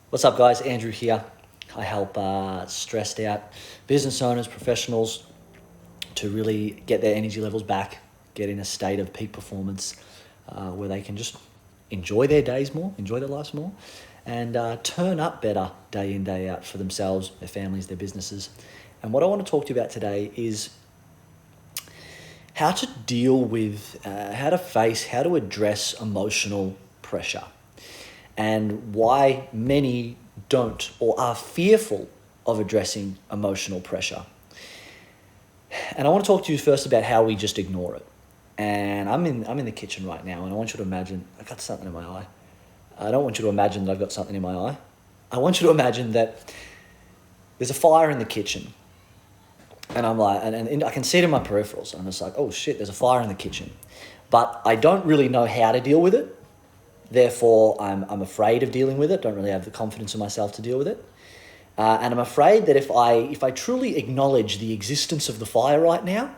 What's up, guys? Andrew here. I help stressed out business owners, professionals to really get their energy levels back, get in a state of peak performance where they can just enjoy their days more, enjoy their lives more, and turn up better day in, day out for themselves, their families, their businesses. And what I want to talk to you about today is how to deal with, how to address emotional pressure, and why many don't or are fearful of addressing emotional pressure. And I want to talk to you first about how we just ignore it. And I'm in the kitchen right now, and I want you to imagine I've got something in my eye. I don't want you to imagine that I've got something in my eye. I want you to imagine that there's a fire in the kitchen. And I'm like, and I can see it in my peripherals. I'm just like, oh shit, there's a fire in the kitchen. But I don't really know how to deal with it. Therefore, I'm afraid of dealing with it. Don't really have the confidence in myself to deal with it. And I'm afraid that if I truly acknowledge the existence of the fire right now,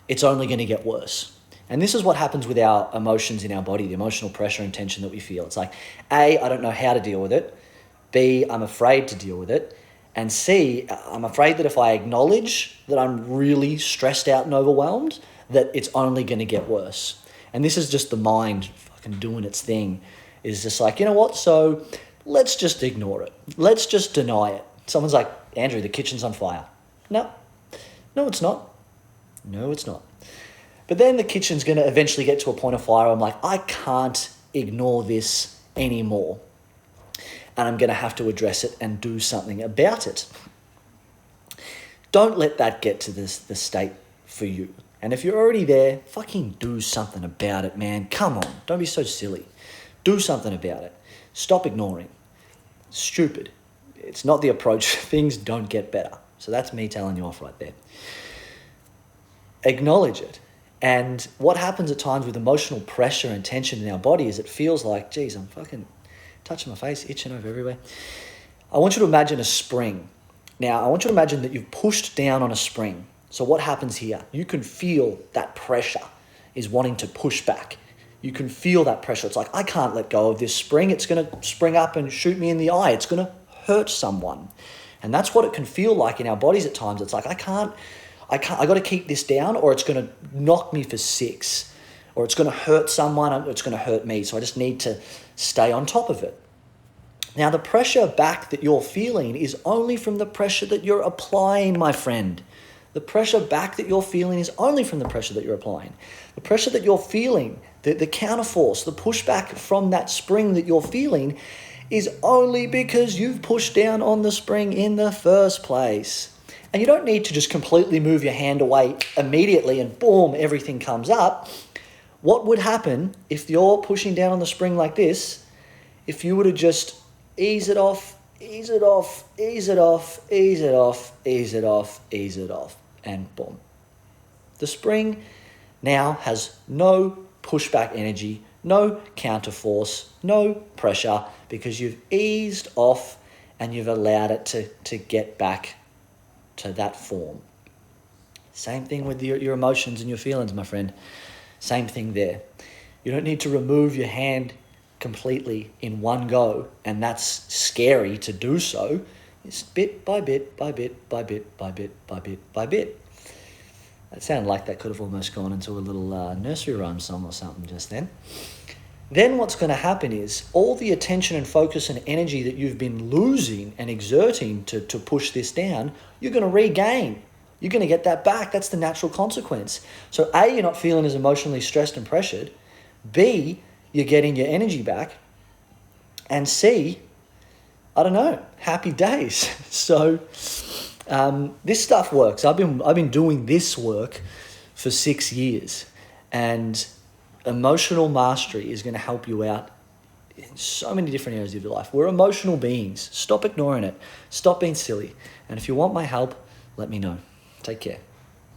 it's only going to get worse. And this is what happens with our emotions in our body, the emotional pressure and tension that we feel. It's like, A, I don't know how to deal with it. B, I'm afraid to deal with it. And C, I'm afraid that if I acknowledge that I'm really stressed out and overwhelmed, that it's only going to get worse. And this is just the mind fucking doing its thing. Is just like, you know what? So let's just ignore it. Let's just deny it. Someone's like, Andrew, the kitchen's on fire. No, it's not. No, it's not. But then the kitchen's going to eventually get to a point of fire. I'm like, I can't ignore this anymore. And I'm going to have to address it and do something about it. Don't let that get to the state for you. And if you're already there, fucking do something about it, man. Come on, don't be so silly. Do something about it. Stop ignoring. Stupid. It's not the approach. Things don't get better. So that's me telling you off right there. Acknowledge it. And what happens at times with emotional pressure and tension in our body is it feels like, geez, I'm fucking touching my face, itching over everywhere. I want you to imagine a spring. Now, I want you to imagine that you've pushed down on a spring. So what happens here? You can feel that pressure is wanting to push back. You can feel that pressure. It's like, I can't let go of this spring. It's going to spring up and shoot me in the eye. It's going to hurt someone. And that's what it can feel like in our bodies at times. It's like, I got to keep this down, or it's going to knock me for six, or it's going to hurt someone, or it's going to hurt me. So I just need to stay on top of it. Now, the pressure back that you're feeling is only from the pressure that you're applying, my friend. The pressure back that you're feeling is only from the pressure that you're applying. The pressure that you're feeling, the counterforce, the pushback from that spring that you're feeling is only because you've pushed down on the spring in the first place. And you don't need to just completely move your hand away immediately and boom, everything comes up. What would happen if you're pushing down on the spring like this, if you were to just ease it off, ease it off, ease it off, ease it off, ease it off, ease it off, and boom. The spring now has no pushback energy, no counterforce, no pressure, because you've eased off and you've allowed it to get back to that form. Same thing with your emotions and your feelings, my friend. Same thing there. You don't need to remove your hand completely in one go, and that's scary to do so. It's bit by bit, by bit, by bit, by bit, by bit, by bit. That sounded like that could have almost gone into a little nursery rhyme song or something just then. Then what's going to happen is all the attention and focus and energy that you've been losing and exerting to push this down, you're going to regain. You're going to get that back. That's the natural consequence. So A, you're not feeling as emotionally stressed and pressured. B, you're getting your energy back. And C, I don't know, happy days. So this stuff works. I've been doing this work for 6 years, and emotional mastery is going to help you out in so many different areas of your life. We're emotional beings. Stop ignoring it. Stop being silly. And if you want my help, let me know. Take care.